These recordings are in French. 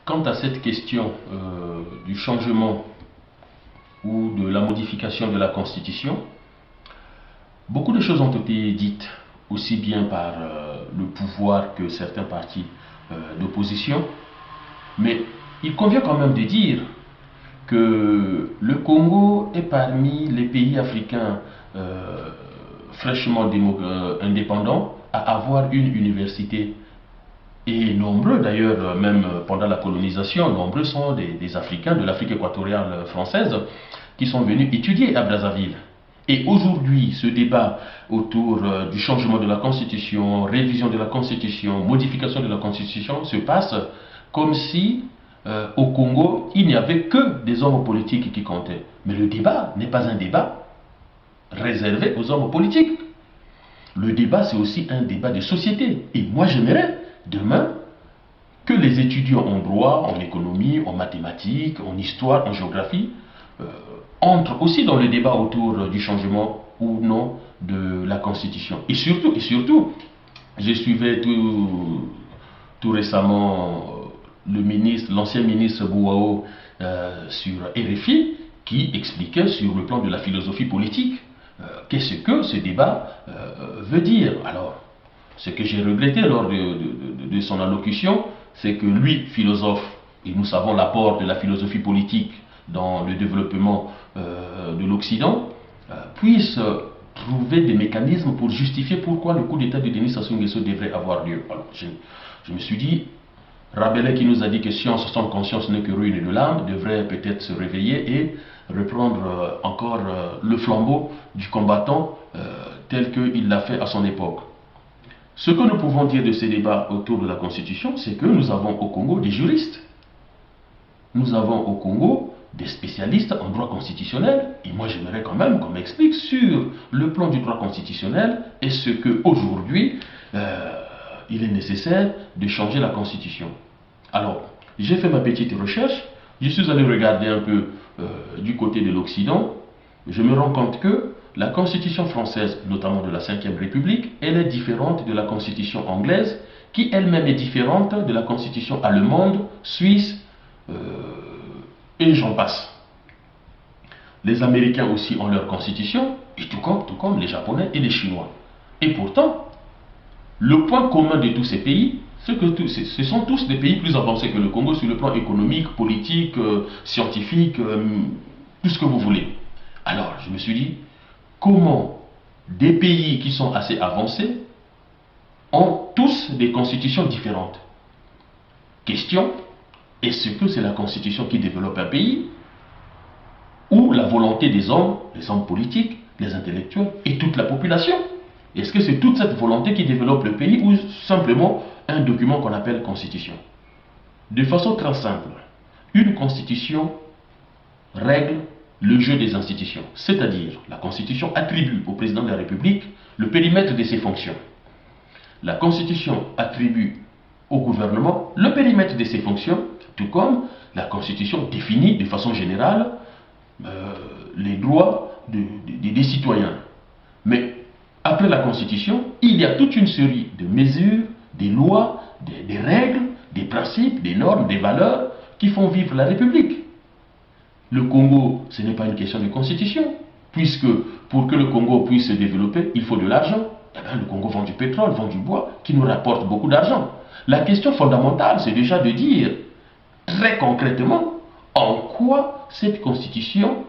Quant à cette question du changement ou de la modification de la Constitution, beaucoup de choses ont été dites, aussi bien par le pouvoir que certains partis d'opposition, mais il convient quand même de dire que le Congo est parmi les pays africains fraîchement indépendants à avoir une université. Et nombreux d'ailleurs, même pendant la colonisation, nombreux sont des Africains de l'Afrique équatoriale française qui sont venus étudier à Brazzaville. Et aujourd'hui, ce débat autour du changement de la Constitution, révision de la Constitution, modification de la Constitution se passe comme si au Congo, il n'y avait que des hommes politiques qui comptaient. Mais le débat n'est pas un débat réservé aux hommes politiques. Le débat, c'est aussi un débat de société. Et moi, j'aimerais demain que les étudiants en droit, en économie, en mathématiques, en histoire, en géographie entrent aussi dans le débat autour du changement ou non de la Constitution. Et surtout, je suivais tout récemment l'ancien ministre Bouao sur RFI qui expliquait sur le plan de la philosophie politique qu'est-ce que ce débat veut dire. Alors, ce que j'ai regretté lors de son allocution, c'est que lui, philosophe, et nous savons l'apport de la philosophie politique dans le développement de l'Occident, puisse trouver des mécanismes pour justifier pourquoi le coup d'État de Denis Sassou Nguesso devrait avoir lieu. Alors, je me suis dit, Rabelais qui nous a dit que science sans conscience n'est que ruine de l'âme, devrait peut-être se réveiller et reprendre encore le flambeau du combattant tel qu'il l'a fait à son époque. Ce que nous pouvons dire de ces débats autour de la Constitution, c'est que nous avons au Congo des juristes. Nous avons au Congo des spécialistes en droit constitutionnel. Et moi, j'aimerais quand même qu'on m'explique sur le plan du droit constitutionnel est-ce qu'aujourd'hui, il est nécessaire de changer la Constitution. Alors, j'ai fait ma petite recherche. Je suis allé regarder un peu du côté de l'Occident. Je me rends compte que la Constitution française, notamment de la Ve République, elle est différente de la Constitution anglaise, qui elle-même est différente de la Constitution allemande, suisse, et j'en passe. Les Américains aussi ont leur Constitution, et tout comme les Japonais et les Chinois. Et pourtant, le point commun de tous ces pays, c'est que ce sont tous des pays plus avancés que le Congo sur le plan économique, politique, scientifique, tout ce que vous voulez. Alors, je me suis dit, comment des pays qui sont assez avancés ont tous des constitutions différentes? Question, est-ce que c'est la constitution qui développe un pays ou la volonté des hommes, les hommes politiques, les intellectuels et toute la population? Est-ce que c'est toute cette volonté qui développe le pays ou simplement un document qu'on appelle constitution? De façon très simple, une constitution règle le jeu des institutions, c'est-à-dire la Constitution attribue au président de la République le périmètre de ses fonctions. La Constitution attribue au gouvernement le périmètre de ses fonctions, tout comme la Constitution définit de façon générale les droits des citoyens. Mais après la Constitution, il y a toute une série de mesures, des lois, des règles, des principes, des normes, des valeurs qui font vivre la République. Le Congo, ce n'est pas une question de constitution, puisque pour que le Congo puisse se développer, il faut de l'argent. Eh bien, le Congo vend du pétrole, vend du bois, qui nous rapporte beaucoup d'argent. La question fondamentale, c'est déjà de dire, très concrètement, en quoi cette constitution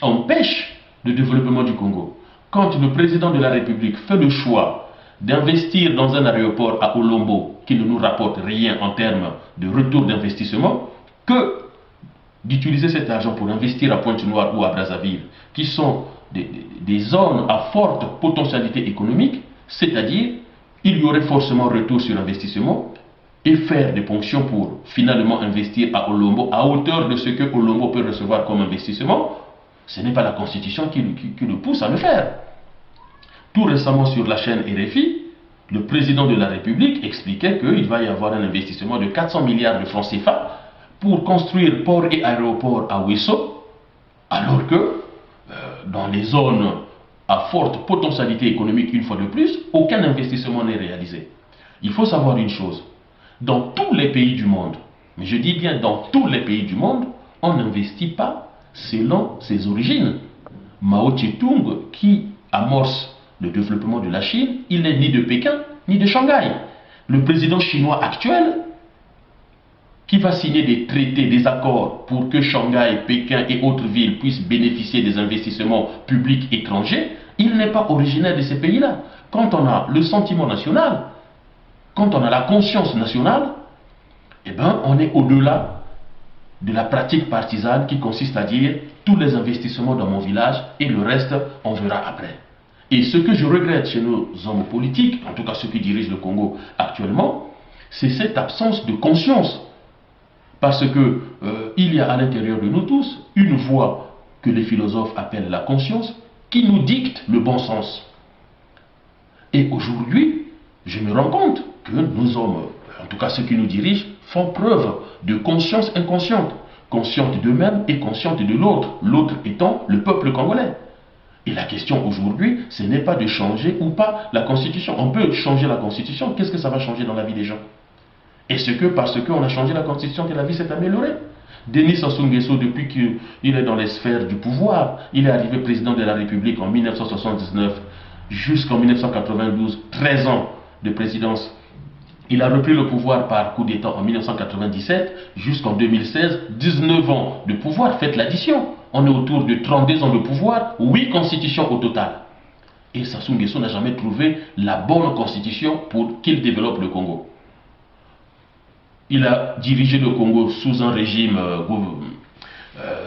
empêche le développement du Congo. Quand le président de la République fait le choix d'investir dans un aéroport à Olombo qui ne nous rapporte rien en termes de retour d'investissement, que d'utiliser cet argent pour investir à Pointe-Noire ou à Brazzaville, qui sont des zones à forte potentialité économique, c'est-à-dire il y aurait forcément retour sur investissement et faire des ponctions pour finalement investir à Olombo à hauteur de ce que Olombo peut recevoir comme investissement. Ce n'est pas la Constitution qui le pousse à le faire. Tout récemment sur la chaîne RFI, le président de la République expliquait qu'il va y avoir un investissement de 400 milliards de francs CFA pour construire port et aéroport à Ouesso, alors que dans les zones à forte potentialité économique, une fois de plus, aucun investissement n'est réalisé. Il faut savoir une chose, dans tous les pays du monde, Mais je dis bien, dans tous les pays du monde, on n'investit pas selon ses origines. Mao Tse-tung, qui amorce le développement de la Chine, il n'est ni de Pékin, ni de Shanghai. Le président chinois actuel, qui va signer des traités, des accords pour que Shanghai, Pékin et autres villes puissent bénéficier des investissements publics étrangers, il n'est pas originaire de ces pays-là. Quand on a le sentiment national, quand on a la conscience nationale, eh ben, on est au-delà de la pratique partisane qui consiste à dire tous les investissements dans mon village et le reste, on verra après. Et ce que je regrette chez nos hommes politiques, en tout cas ceux qui dirigent le Congo actuellement, c'est cette absence de conscience. Parce que il y a à l'intérieur de nous tous une voix que les philosophes appellent la conscience qui nous dicte le bon sens. Et aujourd'hui, je me rends compte que nos hommes, en tout cas ceux qui nous dirigent, font preuve de conscience inconsciente, consciente d'eux-mêmes et consciente de l'autre, l'autre étant le peuple congolais. Et la question aujourd'hui, ce n'est pas de changer ou pas la Constitution. On peut changer la Constitution, qu'est-ce que ça va changer dans la vie des gens? Est-ce que parce qu'on a changé la Constitution que la vie s'est améliorée? Denis Sassou Nguesso, depuis qu'il est dans les sphères du pouvoir, il est arrivé président de la République en 1979 jusqu'en 1992, 13 ans de présidence. Il a repris le pouvoir par coup d'État en 1997 jusqu'en 2016, 19 ans de pouvoir, faites l'addition. On est autour de 32 ans de pouvoir, 8 constitutions au total. Et Sassou Nguesso n'a jamais trouvé la bonne constitution pour qu'il développe le Congo. Il a dirigé le Congo sous un régime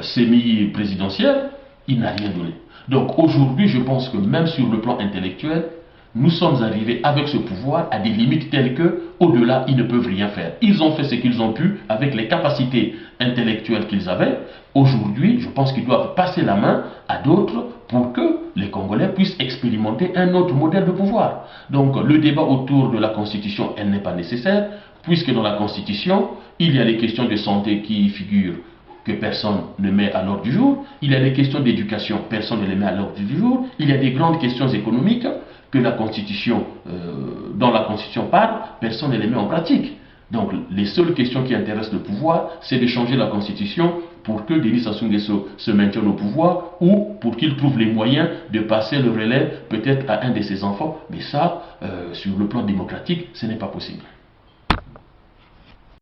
semi-présidentiel, il n'a rien donné. Donc aujourd'hui, je pense que même sur le plan intellectuel, nous sommes arrivés avec ce pouvoir à des limites telles que, au-delà, ils ne peuvent rien faire. Ils ont fait ce qu'ils ont pu avec les capacités intellectuelles qu'ils avaient. Aujourd'hui, je pense qu'ils doivent passer la main à d'autres pour que les Congolais puissent expérimenter un autre modèle de pouvoir. Donc le débat autour de la Constitution, elle n'est pas nécessaire, puisque dans la Constitution, il y a les questions de santé qui figurent que personne ne met à l'ordre du jour, il y a les questions d'éducation, personne ne les met à l'ordre du jour, il y a des grandes questions économiques que la Constitution, dont la Constitution parle, personne ne les met en pratique. Donc les seules questions qui intéressent le pouvoir, c'est de changer la Constitution pour que Denis Sassou Nguesso se maintienne au pouvoir ou pour qu'il trouve les moyens de passer le relais peut-être à un de ses enfants. Mais ça, sur le plan démocratique, ce n'est pas possible.